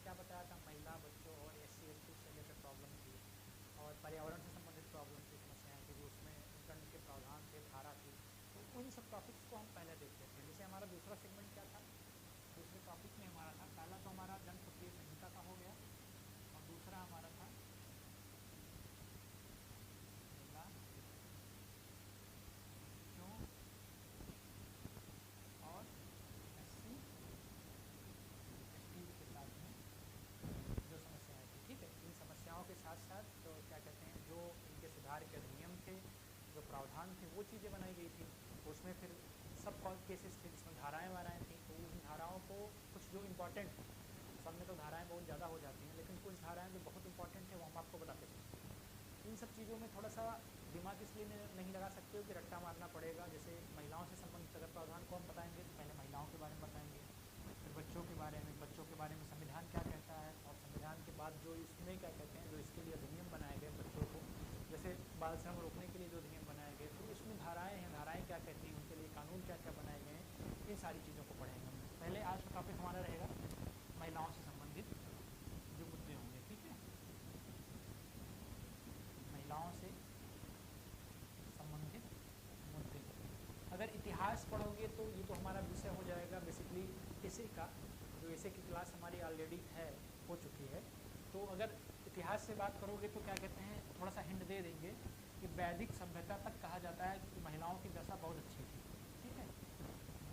क्या बताया था, महिला, बच्चों और SC/ST से रिलेटेड प्रॉब्लम थी, और पर्यावरण से संबंधित प्रॉब्लम थी, समस्याएं थी, जो उसमें दंड के प्रावधान थे, धारा थी। तो उन सब टॉपिक्स को हम पहले देख लेते हैं। जैसे हमारा दूसरा सेगमेंट क्या था, दूसरे टॉपिक में हमारा था, पहला तो हमारा दंड प्रक्रिया संहिता का हो गया, और दूसरा हमारा था महिला, बच्चों और SC/ST के साथ में जो समस्याएं थी। ठीक है, इन समस्याओं के साथ साथ तो क्या कहते हैं, जो इनके सुधार के अधिनियम थे, जो प्रावधान थे, वो चीज़ें बनाई गई थी। तो उसमें फिर सब केसेस थे जिसमें धाराएं वाराएं थी, तो उन धाराओं को कुछ जो इम्पोर्टेंट, सब में तो धाराएं बहुत ज़्यादा हो जाती हैं, लेकिन कुछ धाराएं जो बहुत इंपॉर्टेंट है वो हम आपको बताते चलते हैं। इन सब चीज़ों में थोड़ा सा दिमाग इसलिए नहीं लगा सकते हो कि रट्टा मारना पड़ेगा। जैसे महिलाओं से संबंधित अगर प्रावधान को हम बताएंगे तो पहले महिलाओं के बारे में बताएंगे, फिर बच्चों के बारे में संविधान क्या कहता है, और संविधान के बाद जो इसमें क्या कहते हैं, जो इसके लिए अधिनियम बनाए गए बच्चों को, जैसे बाल श्रम रोकने के लिए जो अधिनियम बनाए गए, तो उसमें धाराएं हैं, धाराएं क्या कहती हैं, उनके लिए कानून क्या क्या बनाए गए हैं, इन सारी चीज़ों को पढ़ेंगे हम। पहले आज का टॉपिक हमारा रहेगा महिलाओं से संबंधित जो मुद्दे होंगे। ठीक है, महिलाओं से संबंधित मुद्दे। अगर इतिहास पढ़ोगे तो ये तो हमारा विषय हो जाएगा बेसिकली एसे का, जो एसे की क्लास हमारी ऑलरेडी हो चुकी है। तो अगर इतिहास से बात करोगे तो क्या कहते हैं, थोड़ा सा हिंट दे देंगे कि वैदिक सभ्यता तक कहा जाता है कि महिलाओं की दशा बहुत अच्छी थी। ठीक है,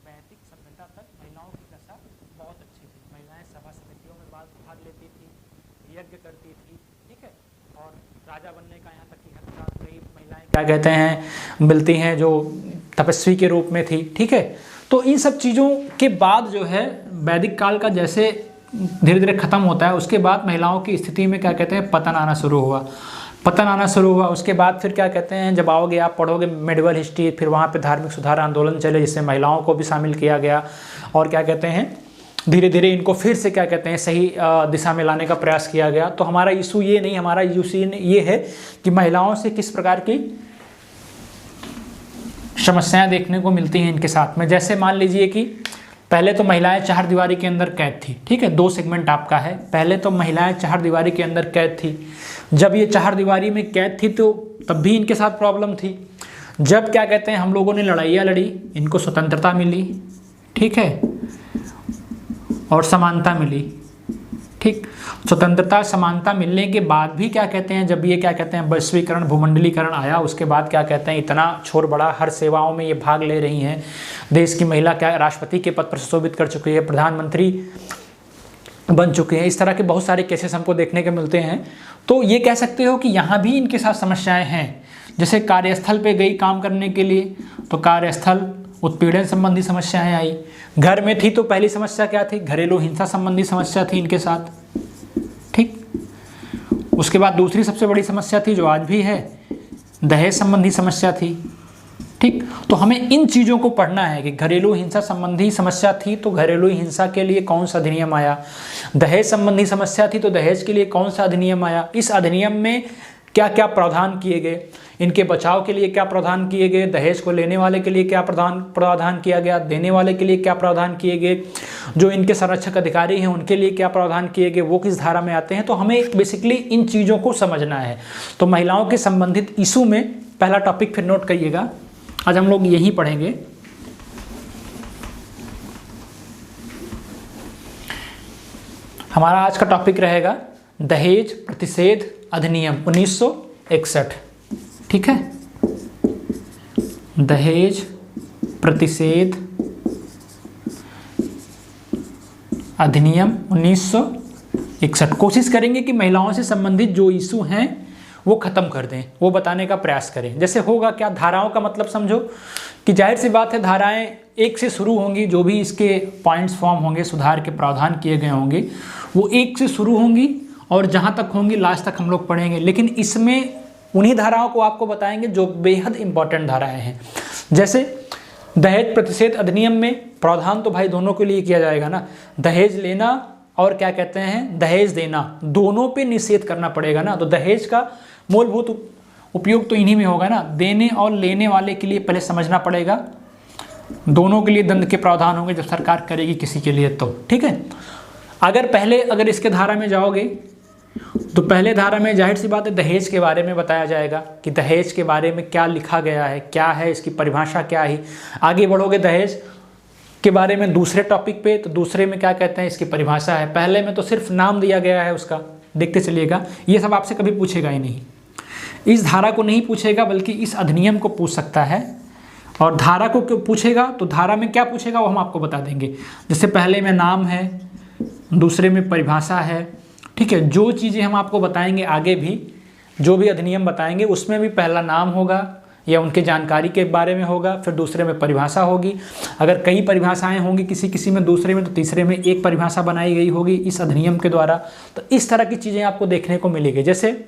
वैदिक सभ्यता तक महिलाओं की दशा बहुत अच्छी थी। महिलाएं सभा समितियों में भाग लेती थी, यज्ञ करती थी। ठीक है, और राजा बनने का यहाँ तक की हद था। कई महिलाएं क्या कहते हैं मिलती हैं जो तपस्वी के रूप में थी। ठीक है, तो इन सब चीज़ों के बाद जो है वैदिक काल का जैसे धीरे धीरे खत्म होता है, उसके बाद महिलाओं की स्थिति में क्या कहते हैं पतन आना शुरू हुआ। उसके बाद फिर क्या कहते हैं, जब आओगे आप पढ़ोगे मेडिवल हिस्ट्री, फिर वहाँ पे धार्मिक सुधार आंदोलन चले जिससे महिलाओं को भी शामिल किया गया, और क्या कहते हैं धीरे धीरे इनको फिर से क्या कहते हैं सही दिशा में लाने का प्रयास किया गया। तो हमारा इशू ये नहीं, हमारा इशू ये है कि महिलाओं से किस प्रकार की समस्याएं देखने को मिलती हैं इनके साथ में। जैसे मान लीजिए कि पहले तो महिलाएं चार दीवारी के अंदर कैद थी। ठीक है, दो सेगमेंट आपका है। पहले तो महिलाएं चार दीवारी के अंदर कैद थी। जब ये चार दीवारी में कैद थी तो तब भी इनके साथ प्रॉब्लम थी। जब क्या कहते हैं हम लोगों ने लड़ाइयाँ लड़ी, इनको स्वतंत्रता मिली, ठीक है, और समानता मिली। ठीक, स्वतंत्रता समानता मिलने के बाद भी क्या कहते हैं, जब ये क्या कहते हैं वैश्वीकरण भूमंडलीकरण आया, उसके बाद क्या कहते हैं इतना छोर बड़ा, हर सेवाओं में ये भाग ले रही हैं। देश की महिला क्या राष्ट्रपति के पद पर सुशोभित कर चुकी है, प्रधानमंत्री बन चुके हैं। इस तरह के बहुत सारे केसेस हमको देखने के मिलते हैं। तो ये कह सकते हो कि यहाँ भी इनके साथ समस्याएं हैं। जैसे कार्यस्थल पे गई काम करने के लिए तो कार्यस्थल उत्पीड़न संबंधी समस्याएं आई। घर में थी तो पहली समस्या क्या थी, घरेलू हिंसा संबंधी समस्या थी इनके साथ। ठीक, उसके बाद दूसरी सबसे बड़ी समस्या थी जो आज भी है, दहेज संबंधी समस्या थी। ठीक, तो हमें इन चीज़ों को पढ़ना है कि घरेलू हिंसा संबंधी समस्या थी तो घरेलू हिंसा के लिए कौन सा अधिनियम आया, दहेज संबंधी समस्या थी तो दहेज के लिए कौन सा अधिनियम आया, इस अधिनियम में क्या क्या प्रावधान किए गए, इनके बचाव के लिए क्या प्रावधान किए गए, दहेज को लेने वाले के लिए क्या प्रावधान किया गया, देने वाले के लिए क्या प्रावधान किए गए, जो इनके संरक्षक अधिकारी हैं उनके लिए क्या प्रावधान किए गए, वो किस धारा में आते हैं। तो हमें बेसिकली इन चीज़ों को समझना है। तो महिलाओं के संबंधित इशू में पहला टॉपिक फिर नोट करिएगा, आज हम लोग यही पढ़ेंगे। हमारा आज का टॉपिक रहेगा दहेज प्रतिषेध अधिनियम 1961। ठीक है, दहेज प्रतिषेध अधिनियम 1961। कोशिश करेंगे कि महिलाओं से संबंधित जो इशू हैं वो खत्म कर दें, वो बताने का प्रयास करें। जैसे होगा क्या, धाराओं का मतलब समझो कि जाहिर सी बात है धाराएं एक से शुरू होंगी, जो भी इसके पॉइंट्स फॉर्म होंगे, सुधार के प्रावधान किए गए होंगे वो एक से शुरू होंगी और जहाँ तक होंगी लास्ट तक हम लोग पढ़ेंगे। लेकिन इसमें उन्हीं धाराओं को आपको बताएंगे जो बेहद इंपॉर्टेंट धाराएं हैं। जैसे दहेज प्रतिषेध अधिनियम में प्रावधान तो भाई दोनों के लिए किया जाएगा ना, दहेज लेना और क्या कहते हैं दहेज देना, दोनों पे निषेध करना पड़ेगा ना। तो दहेज का मूलभूत उपयोग तो इन्हीं में होगा ना, देने और लेने वाले के लिए पहले समझना पड़ेगा। दोनों के लिए दंड के प्रावधान होंगे जब सरकार करेगी किसी के लिए तो। ठीक है, अगर इसके धारा में जाओगे तो पहले धारा में जाहिर सी बात है दहेज के बारे में बताया जाएगा कि दहेज के बारे में क्या लिखा गया है, क्या है इसकी परिभाषा क्या है। आगे बढ़ोगे दहेज के बारे में दूसरे टॉपिक पे, तो दूसरे में क्या कहते हैं इसकी परिभाषा है। पहले में तो सिर्फ नाम दिया गया है उसका, देखते चलिएगा। ये सब आपसे कभी पूछेगा ही नहीं, इस धारा को नहीं पूछेगा बल्कि इस अधिनियम को पूछ सकता है। और धारा को क्यों पूछेगा, तो धारा में क्या पूछेगा वो हम आपको बता देंगे। जैसे पहले में नाम है, दूसरे में परिभाषा है, ठीक है। जो चीज़ें हम आपको बताएंगे आगे भी, जो भी अधिनियम बताएंगे उसमें भी पहला नाम होगा या उनके जानकारी के बारे में होगा, फिर दूसरे में परिभाषा होगी। अगर कई परिभाषाएं होंगी किसी में, दूसरे में, तो तीसरे में एक परिभाषा बनाई गई होगी इस अधिनियम के द्वारा। तो इस तरह की चीज़ें आपको देखने को मिलेगी। जैसे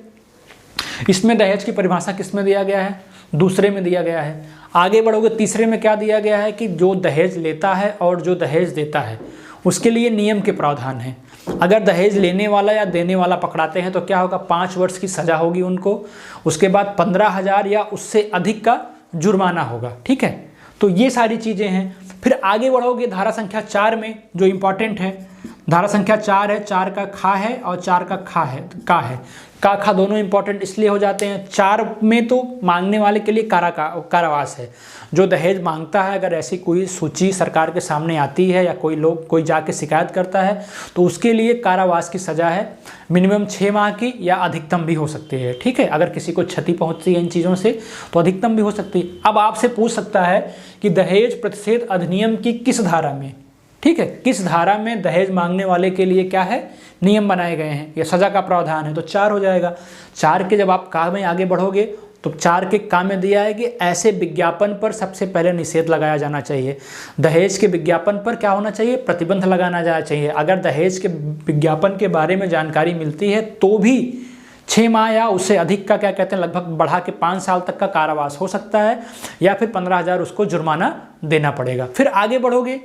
इसमें दहेज की परिभाषा किस में दिया गया है, दूसरे में दिया गया है। आगे बढ़ोगे तीसरे में क्या दिया गया है कि जो दहेज लेता है और जो दहेज देता है उसके लिए नियम के प्रावधान हैं। अगर दहेज लेने वाला या देने वाला पकड़ाते हैं तो क्या होगा, 5 वर्ष की सज़ा होगी उनको, उसके बाद 15,000 या उससे अधिक का जुर्माना होगा, ठीक है। तो ये सारी चीज़ें हैं। फिर आगे बढ़ोगे धारा संख्या 4 में जो इम्पॉर्टेंट है, धारा संख्या 4 है, 4 का खा है और 4 का खा है, का है। का खा दोनों इंपॉर्टेंट इसलिए हो जाते हैं। 4 में तो मांगने वाले के लिए कारावास है। जो दहेज मांगता है, अगर ऐसी कोई सूची सरकार के सामने आती है या कोई जाके शिकायत करता है तो उसके लिए कारावास की सज़ा है, मिनिमम 6 माह की या अधिकतम भी हो सकती है, ठीक है। अगर किसी को क्षति पहुंचती है इन चीज़ों से तो अधिकतम भी हो सकती है। अब आपसे पूछ सकता है कि दहेज प्रतिषेध अधिनियम की किस धारा में, ठीक है, किस धारा में दहेज मांगने वाले के लिए क्या है, नियम बनाए गए हैं या सज़ा का प्रावधान है, तो 4 हो जाएगा। 4 के जब आप का में आगे बढ़ोगे तो 4 के का में दिया है कि ऐसे विज्ञापन पर सबसे पहले निषेध लगाया जाना चाहिए। दहेज के विज्ञापन पर क्या होना चाहिए, प्रतिबंध लगाना जाना चाहिए। अगर दहेज के विज्ञापन के बारे में जानकारी मिलती है तो भी 6 माह या उससे अधिक का क्या कहते हैं, लगभग बढ़ा के 5 साल तक का कारावास हो सकता है या फिर 15,000 उसको जुर्माना देना पड़ेगा। फिर आगे बढ़ोगे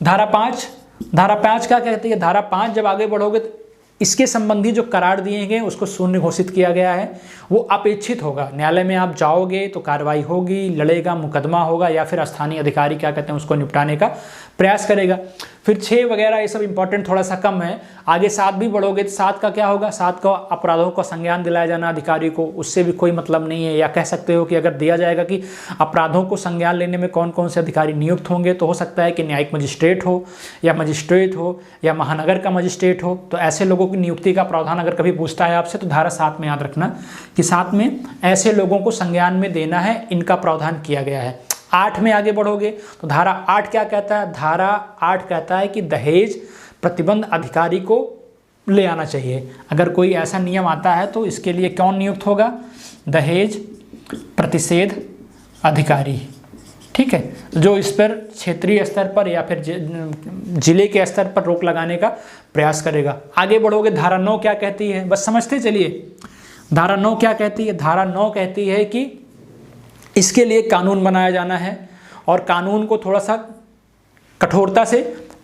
धारा 5 क्या कहती है, धारा 5 जब आगे बढ़ोगे तो इसके संबंधी जो करार दिए गए उसको शून्य घोषित किया गया है। वो अपेक्षित होगा, न्यायालय में आप जाओगे तो कार्रवाई होगी, लड़ेगा, मुकदमा होगा या फिर स्थानीय अधिकारी क्या कहते हैं उसको निपटाने का प्रयास करेगा। फिर 6 वगैरह ये सब इंपॉर्टेंट थोड़ा सा कम है। आगे 7 भी बढ़ोगे तो 7 का क्या होगा, 7 का अपराधों का संज्ञान दिलाया जाना अधिकारी को, उससे भी कोई मतलब नहीं है। या कह सकते हो कि अगर दिया जाएगा कि अपराधों को संज्ञान लेने में कौन कौन से अधिकारी नियुक्त होंगे, तो हो सकता है कि न्यायिक मजिस्ट्रेट हो या महानगर का मजिस्ट्रेट हो। तो ऐसे लोगों की नियुक्ति का प्रावधान अगर कभी पूछता है आपसे तो धारा 7 में याद रखना कि 7 में ऐसे लोगों को संज्ञान में देना है, इनका प्रावधान किया गया है। 8 में आगे बढ़ोगे तो धारा 8 क्या कहता है, धारा 8 कहता है कि दहेज प्रतिबंध अधिकारी को ले आना चाहिए। अगर कोई ऐसा नियम आता है तो इसके लिए कौन नियुक्त होगा, दहेज प्रतिषेध अधिकारी, ठीक है, जो इस पर क्षेत्रीय स्तर पर या फिर जिले के स्तर पर रोक लगाने का प्रयास करेगा। आगे बढ़ोगे धारा 9 क्या कहती है, बस समझते चलिए। धारा 9 क्या कहती है, धारा 9 कहती है कि इसके लिए कानून बनाया जाना है और कानून को थोड़ा सा कठोरता से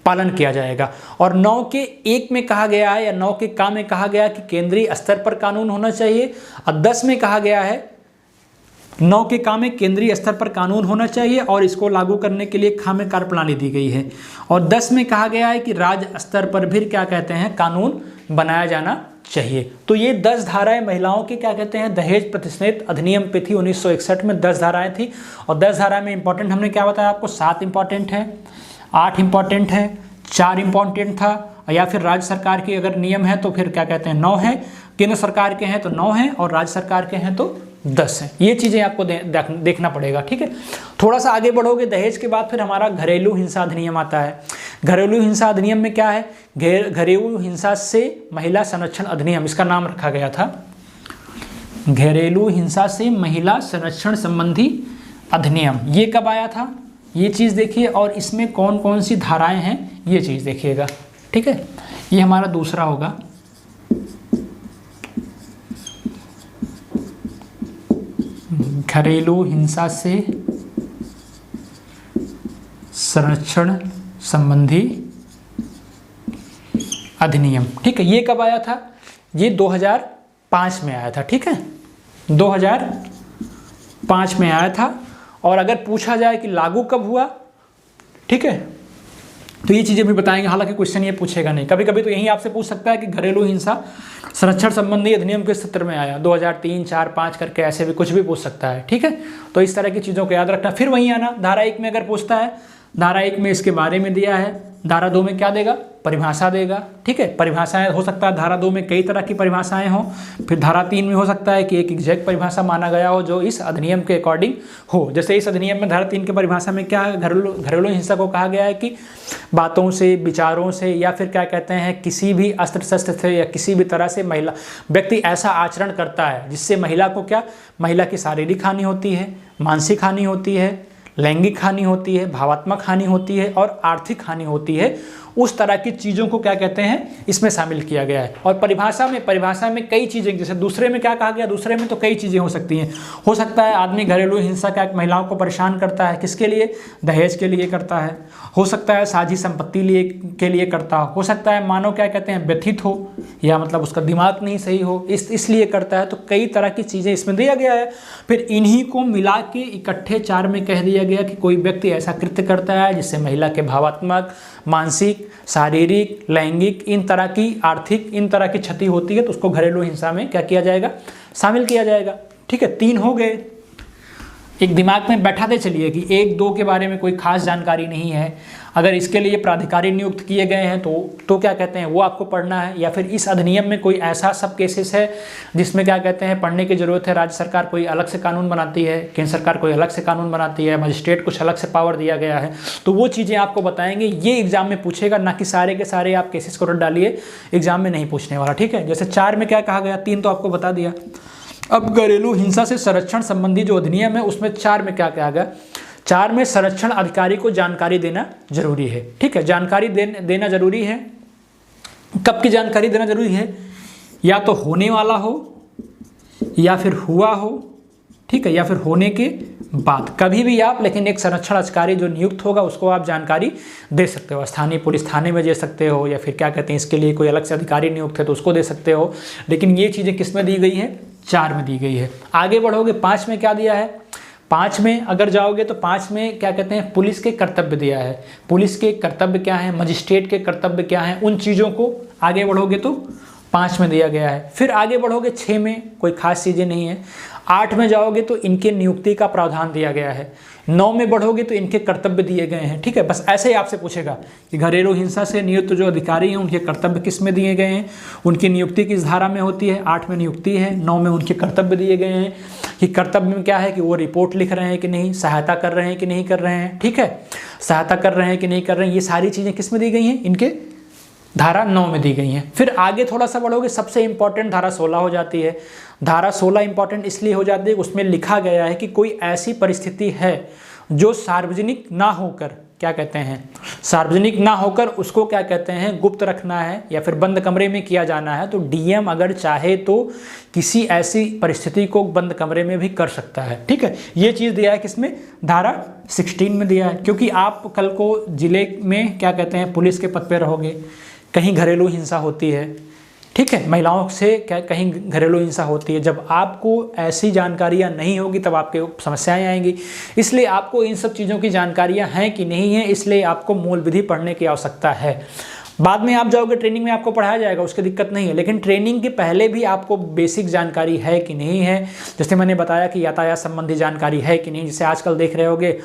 पालन किया जाएगा। और 9 के 1 में कहा गया है या 9 के का में कहा गया कि केंद्रीय स्तर पर कानून होना चाहिए, और 10 में कहा गया है 9 के का में केंद्रीय स्तर पर कानून होना चाहिए और इसको लागू करने के लिए खा में कार्यप्रणाली दी गई है। और 10 में कहा गया है कि राज्य स्तर पर भी क्या कहते हैं, कानून बनाया जाना चाहिए। तो ये 10 धाराएं महिलाओं की क्या कहते हैं, दहेज प्रतिषेध अधिनियम पे थी। 1961 में 10 धाराएं थी और 10 धाराएं में इंपॉर्टेंट हमने क्या बताया आपको, 7 इंपॉर्टेंट है, 8 इंपॉर्टेंट है, 4 इंपॉर्टेंट था, या फिर राज्य सरकार की अगर नियम है तो फिर क्या कहते हैं 9 है, केंद्र सरकार के हैं तो 9 है और राज्य सरकार के हैं तो 10 है। ये चीज़ें आपको देखना पड़ेगा, ठीक है। थोड़ा सा आगे बढ़ोगे दहेज के बाद फिर हमारा घरेलू हिंसा अधिनियम आता है। घरेलू हिंसा अधिनियम में क्या है, घरेलू हिंसा से महिला संरक्षण अधिनियम, इसका नाम रखा गया था घरेलू हिंसा से महिला संरक्षण संबंधी अधिनियम। ये कब आया था, ये चीज़ देखिए, और इसमें कौन कौन सी धाराएं हैं ये चीज़ देखिएगा, ठीक है। ये हमारा दूसरा होगा। घरेलू हिंसा से संरक्षण संबंधी अधिनियम, ठीक है। ये कब आया था, ये 2005 में आया था, ठीक है, 2005 में आया था। और अगर पूछा जाए कि लागू कब हुआ, ठीक है, तो ये चीज़ें भी बताएंगे, हालांकि क्वेश्चन ये पूछेगा नहीं। कभी कभी तो यही आपसे पूछ सकता है कि घरेलू हिंसा संरक्षण संबंधी अधिनियम किस सत्र में आया, 2003, 4, 5 करके ऐसे भी कुछ भी पूछ सकता है, ठीक है। तो इस तरह की चीज़ों को याद रखना। फिर वहीं आना, धारा 1 में अगर पूछता है, धारा 1 में इसके बारे में दिया है, धारा 2 में क्या देगा, परिभाषा देगा, ठीक है। परिभाषाएं हो सकता है धारा 2 में कई तरह की परिभाषाएं हों, फिर धारा 3 में हो सकता है कि एक एग्जैक्ट परिभाषा माना गया हो जो इस अधिनियम के अकॉर्डिंग हो। जैसे इस अधिनियम में धारा 3 की परिभाषा में क्या है, घरेलू हिंसा को कहा गया है कि बातों से, विचारों से, या फिर क्या कहते हैं किसी भी अस्त्र शस्त्र से या किसी भी तरह से महिला व्यक्ति ऐसा आचरण करता है जिससे महिला को क्या, महिला की शारीरिक हानि होती है, मानसिक हानि होती है, लैंगिक हानि होती है, भावात्मक हानि होती है और आर्थिक हानि होती है, उस तरह की चीज़ों को क्या कहते हैं, इसमें शामिल किया गया है। और परिभाषा में कई चीज़ें, जैसे दूसरे में क्या कहा गया, दूसरे में तो कई चीज़ें हो सकती हैं। हो सकता है आदमी घरेलू हिंसा का महिलाओं को परेशान करता है, किसके लिए, दहेज के लिए करता है। हो सकता है साझी संपत्ति के लिए करता हो सकता है मानो क्या कहते हैं व्यथित हो, या मतलब उसका दिमाग नहीं सही हो, इसलिए करता है। तो कई तरह की चीज़ें इसमें दिया गया है। फिर इन्हीं को मिला के इकट्ठे 4 में कह दिया गया कि कोई व्यक्ति ऐसा कृत्य करता है जिससे महिला के भावात्मक, मानसिक, शारीरिक, लैंगिक, इन तरह की, आर्थिक, इन तरह की क्षति होती है, तो उसको घरेलू हिंसा में क्या किया जाएगा, शामिल किया जाएगा, ठीक है। 3 हो गए। एक दिमाग में बैठाते चलिए कि 1, 2 के बारे में कोई खास जानकारी नहीं है, अगर इसके लिए प्राधिकारी नियुक्त किए गए हैं तो क्या कहते हैं वो आपको पढ़ना है, या फिर इस अधिनियम में कोई ऐसा सब केसेस है जिसमें क्या कहते हैं पढ़ने की जरूरत है। राज्य सरकार कोई अलग से कानून बनाती है, केंद्र सरकार कोई अलग से कानून बनाती है, मजिस्ट्रेट कुछ अलग से पावर दिया गया है, तो वो चीज़ें आपको बताएंगे। ये एग्जाम में पूछेगा, ना कि सारे के सारे आप केसेस को रट डालिए, एग्जाम में नहीं पूछने वाला, ठीक है। जैसे 4 में क्या कहा गया, 3 तो आपको बता दिया। अब घरेलू हिंसा से संरक्षण संबंधी जो अधिनियम है उसमें 4 में क्या कहा गया, 4 में संरक्षण अधिकारी को जानकारी देना जरूरी है, ठीक है। जानकारी देना जरूरी है। कब की जानकारी देना जरूरी है, या तो होने वाला हो, या फिर हुआ हो, ठीक है, या फिर होने के बाद, कभी भी आप, लेकिन एक संरक्षण अधिकारी जो नियुक्त होगा उसको आप जानकारी दे सकते हो। स्थानीय पुलिस थाने में दे सकते हो, या फिर क्या कहते हैं इसके लिए कोई अलग से अधिकारी नियुक्त है तो उसको दे सकते हो। लेकिन ये चीज़ें किस में दी गई है, 4 में दी गई है। आगे बढ़ोगे 5 में क्या दिया है, 5 में अगर जाओगे तो 5 में क्या कहते हैं पुलिस के कर्तव्य दिया है। पुलिस के कर्तव्य क्या है, मजिस्ट्रेट के कर्तव्य क्या है, उन चीज़ों को आगे बढ़ोगे तो 5 में दिया गया है। फिर आगे बढ़ोगे 6 में कोई खास चीज़ें नहीं है। 8 में जाओगे तो इनके नियुक्ति का प्रावधान दिया गया है। 9 में बढ़ोगे तो इनके कर्तव्य दिए गए हैं, ठीक है। बस ऐसे ही आपसे पूछेगा कि घरेलू हिंसा से नियुक्त जो अधिकारी हैं उनके कर्तव्य किस में दिए गए हैं, उनकी नियुक्ति किस धारा में होती है। 8 में नियुक्ति है, 9 में उनके कर्तव्य दिए गए हैं कि कर्तव्य में क्या है कि वो रिपोर्ट लिख रहे हैं कि नहीं, सहायता कर रहे हैं कि नहीं कर रहे हैं, ठीक है, सहायता कर रहे हैं कि नहीं कर रहे हैं, ये सारी चीज़ें किस में दी गई हैं, इनके धारा 9 में दी गई हैं। फिर आगे थोड़ा सा बढ़ोगे, सबसे इंपॉर्टेंट धारा 16 हो जाती है। धारा 16 इंपॉर्टेंट इसलिए हो जाती है, उसमें लिखा गया है कि कोई ऐसी परिस्थिति है जो सार्वजनिक ना होकर, क्या कहते हैं, सार्वजनिक ना होकर उसको क्या कहते हैं गुप्त रखना है या फिर बंद कमरे में किया जाना है, तो डीएम अगर चाहे तो किसी ऐसी परिस्थिति को बंद कमरे में भी कर सकता है, ठीक है। ये चीज़ दिया है किसमें, धारा 16 में दिया है। क्योंकि आप कल को जिले में क्या कहते हैं पुलिस के पद पे रहोगे, कहीं घरेलू हिंसा होती है, ठीक है, महिलाओं से क्या कहीं घरेलू हिंसा होती है, जब आपको ऐसी जानकारियां नहीं होगी तब आपके समस्याएं आएंगी। इसलिए आपको इन सब चीज़ों की जानकारियां हैं कि नहीं है, इसलिए आपको मूल विधि पढ़ने की आवश्यकता है। बाद में आप जाओगे ट्रेनिंग में आपको पढ़ाया जाएगा, उसकी दिक्कत नहीं है, लेकिन ट्रेनिंग के पहले भी आपको बेसिक जानकारी है कि नहीं है। जैसे मैंने बताया कि यातायात संबंधी जानकारी है कि नहीं, जैसे आजकल देख रहे होगे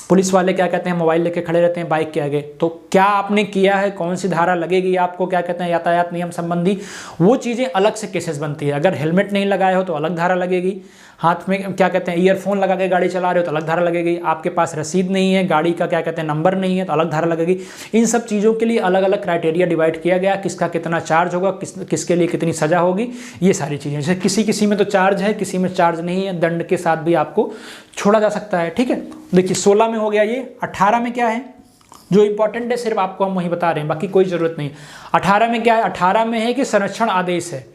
पुलिस वाले क्या कहते हैं मोबाइल लेके खड़े रहते हैं बाइक के आगे, तो क्या आपने किया है, कौन सी धारा लगेगी आपको, क्या कहते हैं यातायात नियम संबंधी, वो चीज़ें अलग से केसेस बनती है। अगर हेलमेट नहीं लगाए हो तो अलग धारा लगेगी, हाथ में क्या कहते हैं ईयरफोन लगा के गाड़ी चला रहे हो तो अलग धारा लगेगी, आपके पास रसीद नहीं है, गाड़ी का क्या कहते हैं नंबर नहीं है तो अलग धारा लगेगी। इन सब चीज़ों के लिए अलग अलग क्राइटेरिया डिवाइड किया गया, किसका कितना चार्ज होगा, किसके लिए कितनी सज़ा होगी, ये सारी चीज़ें। जैसे किसी में तो चार्ज है, किसी में चार्ज नहीं है, दंड के साथ भी आपको छोड़ा जा सकता है, ठीक है। देखिए 16 में हो गया ये। 18 में क्या है, जो इंपॉर्टेंट है सिर्फ आपको हम वही बता रहे हैं, बाकी कोई ज़रूरत नहीं। 18 में क्या है, 18 में है कि संरक्षण आदेश है।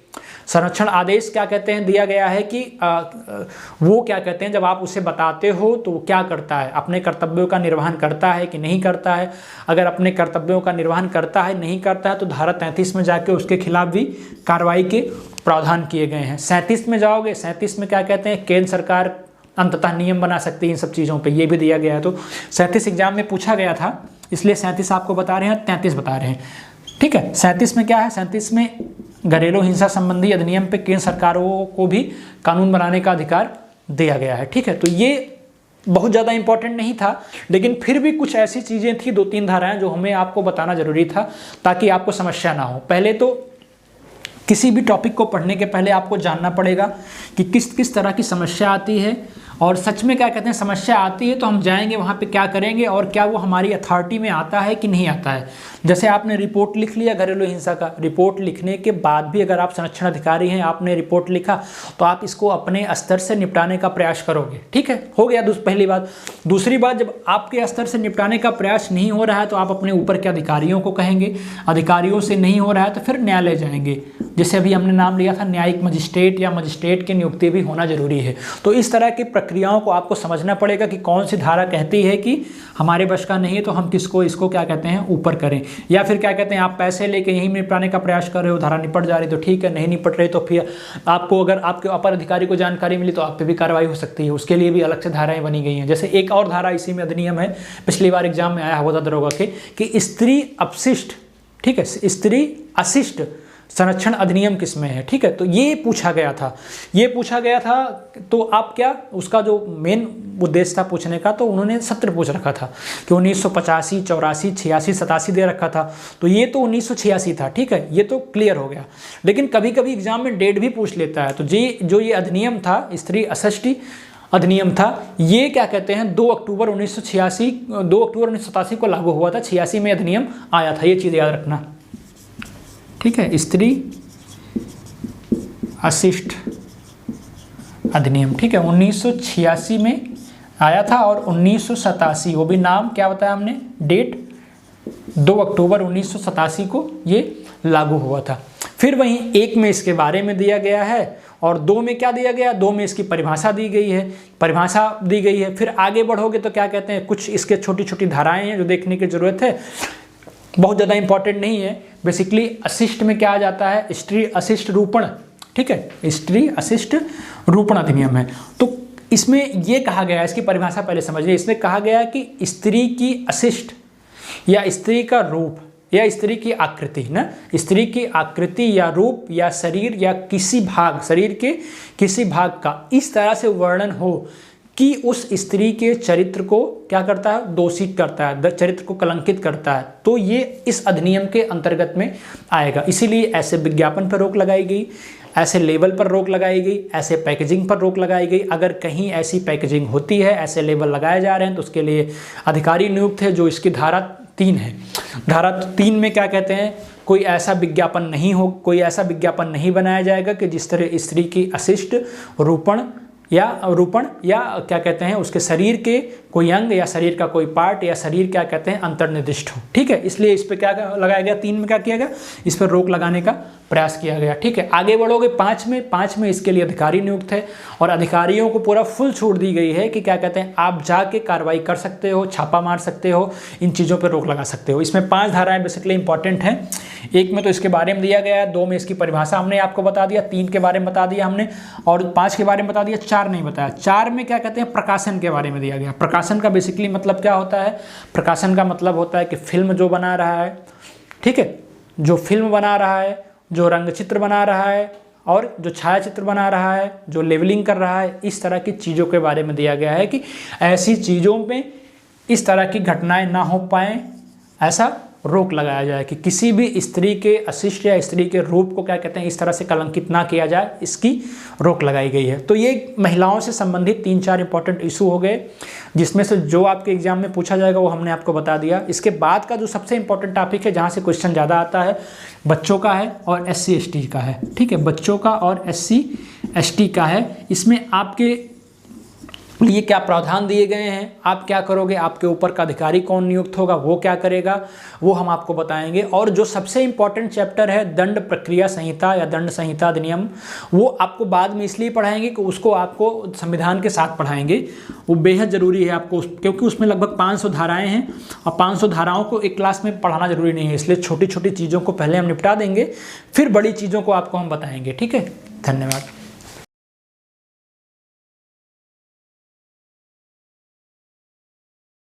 संरक्षण आदेश क्या कहते हैं दिया गया है कि वो क्या कहते हैं जब आप उसे बताते हो तो वो क्या करता है, अपने कर्तव्यों का निर्वहन करता है कि नहीं करता है। अगर अपने कर्तव्यों का निर्वहन करता है नहीं करता है तो धारा 33 में जाके उसके खिलाफ भी कार्रवाई के प्रावधान किए गए हैं। 37 में जाओगे, 37 में क्या कहते हैं केंद्र सरकार अंततः नियम बना सकती है इन सब चीज़ों पे, ये भी दिया गया है। तो 37 एग्जाम में पूछा गया था, इसलिए 37 आपको बता रहे हैं, 33 बता रहे हैं। ठीक है, 37 में क्या है, 37 में घरेलू हिंसा संबंधी अधिनियम पे केंद्र सरकारों को भी कानून बनाने का अधिकार दिया गया है। ठीक है, तो ये बहुत ज़्यादा इंपॉर्टेंट नहीं था, लेकिन फिर भी कुछ ऐसी चीज़ें थी, 2-3 धाराएं जो हमें आपको बताना जरूरी था ताकि आपको समस्या ना हो। पहले तो किसी भी टॉपिक को पढ़ने के पहले आपको जानना पड़ेगा कि किस किस तरह की समस्या आती है, और सच में क्या कहते हैं समस्या आती है तो हम जाएंगे वहाँ पे क्या करेंगे, और क्या वो हमारी अथॉरिटी में आता है कि नहीं आता है। जैसे आपने रिपोर्ट लिख लिया घरेलू हिंसा का, रिपोर्ट लिखने के बाद भी अगर आप संरक्षण अधिकारी हैं, आपने रिपोर्ट लिखा तो आप इसको अपने स्तर से निपटाने का प्रयास करोगे। ठीक है, हो गया पहली बात। दूसरी बात, जब आपके स्तर से निपटाने का प्रयास नहीं हो रहा है तो आप अपने ऊपर के अधिकारियों को कहेंगे, अधिकारियों से नहीं हो रहा है तो फिर न्यायालय जाएंगे। जैसे अभी हमने नाम लिया था न्यायिक मजिस्ट्रेट या मजिस्ट्रेट की नियुक्ति भी होना जरूरी है। तो इस तरह की प्रक्रियाओं को आपको समझना पड़ेगा कि कौन सी धारा कहती है कि हमारे बस का नहीं है तो हम किसको इसको क्या कहते हैं ऊपर करें, या फिर क्या कहते हैं आप पैसे लेके यहीं निपटाने का प्रयास कर रहे हो, धारा निपट जा रही तो ठीक है, नहीं निपट रही तो फिर आपको अगर आपके अपर अधिकारी को जानकारी मिली तो आप पे भी कार्रवाई हो सकती है। उसके लिए भी अलग से धाराएं बनी गई हैं। जैसे एक और धारा इसी में अधिनियम है, पिछली बार एग्जाम में आया हुआ था दरोगा के, कि स्त्री अपशिष्ट, ठीक है, स्त्री अशिष्ट संरक्षण अधिनियम किसमें है। ठीक है, तो ये पूछा गया था, ये पूछा गया था। तो आप क्या, उसका जो मेन उद्देश्य था पूछने का, तो उन्होंने सत्र पूछ रखा था कि 1985, 84, 86, 87 दे रखा था, तो ये तो 1986 था। ठीक है, ये तो क्लियर हो गया। लेकिन कभी कभी एग्जाम में डेट भी पूछ लेता है। तो जो ये अधिनियम था, स्त्री अशिष्ट अधिनियम था, ये क्या कहते हैं 2 अक्टूबर 1987 को लागू हुआ था। 86 में अधिनियम आया था, ये चीज़ याद रखना। ठीक है, स्त्री अशिष्ट अधिनियम, ठीक है, 1986 में आया था, और 1987 वो भी नाम क्या बताया हमने, डेट 2 अक्टूबर 1987 को ये लागू हुआ था। फिर वहीं 1 में इसके बारे में दिया गया है, और 2 में क्या दिया गया, 2 में इसकी परिभाषा दी गई है, फिर आगे बढ़ोगे तो क्या कहते हैं, कुछ इसके छोटी छोटी धाराएं हैं जो देखने की जरूरत है, बहुत ज़्यादा इंपॉर्टेंट नहीं है। बेसिकली अशिष्ट में क्या आ जाता है, स्त्री अशिष्ट रूपण। ठीक है, स्त्री अशिष्ट रूपण अधिनियम है। तो इसमें ये कहा गया है, इसकी परिभाषा पहले समझिए। इसमें कहा गया है कि स्त्री की अशिष्ट या स्त्री का रूप या स्त्री की आकृति, ना, स्त्री की आकृति या रूप या शरीर या किसी भाग, शरीर के किसी भाग का इस तरह से वर्णन हो कि उस स्त्री के चरित्र को क्या करता है, दोषित करता है, चरित्र को कलंकित करता है, तो ये इस अधिनियम के अंतर्गत में आएगा। इसीलिए ऐसे विज्ञापन पर रोक लगाई गई, ऐसे लेबल पर रोक लगाई गई, ऐसे पैकेजिंग पर रोक लगाई गई। अगर कहीं ऐसी पैकेजिंग होती है, ऐसे लेबल लगाए जा रहे हैं, तो उसके लिए अधिकारी नियुक्त है, जो इसकी धारा 3 है। धारा 3 में क्या कहते हैं, कोई ऐसा विज्ञापन नहीं बनाया जाएगा कि जिस तरह स्त्री की अशिष्ट रूपण या क्या कहते हैं उसके शरीर के कोई अंग या शरीर का कोई पार्ट या शरीर क्या कहते हैं अंतर्निर्दिष्ट हो। ठीक है, इसलिए इस पर क्या लगाया गया, 3 में क्या किया गया, इस पर रोक लगाने का प्रयास किया गया। ठीक है, आगे बढ़ोगे 5 में इसके लिए अधिकारी नियुक्त है, और अधिकारियों को पूरा फुल छूट दी गई है कि क्या कहते हैं आप जाके कार्रवाई कर सकते हो, छापा मार सकते हो, इन चीज़ों पर रोक लगा सकते हो। इसमें 5 धाराएं बेसिकली इंपॉर्टेंट हैं। 1 में तो इसके बारे में दिया गया है, 2 में इसकी परिभाषा हमने आपको बता दिया, 3 के बारे में बता दिया हमने, और 5 के बारे में बता दिया, 4 नहीं बताया। 4 में क्या कहते हैं, प्रकाशन के बारे में दिया गया। प्रकाशन का बेसिकली मतलब क्या होता है, प्रकाशन का मतलब होता है कि फिल्म जो बना रहा है, ठीक है, जो फिल्म बना रहा है, जो रंगचित्र बना रहा है, और जो छायाचित्र बना रहा है, जो लेवलिंग कर रहा है, इस तरह की चीज़ों के बारे में दिया गया है कि ऐसी चीज़ों में इस तरह की घटनाएं ना हो पाएँ, ऐसा रोक लगाया जाए कि किसी भी स्त्री के अशिष्ट या स्त्री के रूप को क्या कहते हैं इस तरह से कलंकित ना किया जाए, इसकी रोक लगाई गई है। तो ये महिलाओं से संबंधित 3-4 इंपॉर्टेंट इशू हो गए, जिसमें से जो आपके एग्जाम में पूछा जाएगा वो हमने आपको बता दिया। इसके बाद का जो सबसे इंपॉर्टेंट टॉपिक है, जहाँ से क्वेश्चन ज़्यादा आता है, बच्चों का है और SC ST का है। ठीक है, बच्चों का और SC ST का है। इसमें आपके लिए क्या प्रावधान दिए गए हैं, आप क्या करोगे, आपके ऊपर का अधिकारी कौन नियुक्त होगा, वो क्या करेगा, वो हम आपको बताएंगे। और जो सबसे इंपॉर्टेंट चैप्टर है दंड प्रक्रिया संहिता या दंड संहिता अधिनियम, वो आपको बाद में इसलिए पढ़ाएंगे कि उसको आपको संविधान के साथ पढ़ाएंगे। वो बेहद ज़रूरी है आपको, क्योंकि उसमें लगभग 500 धाराएँ हैं, और 500 धाराओं को एक क्लास में पढ़ाना जरूरी नहीं है, इसलिए छोटी छोटी चीज़ों को पहले हम निपटा देंगे, फिर बड़ी चीज़ों को आपको हम बताएंगे। ठीक है, धन्यवाद।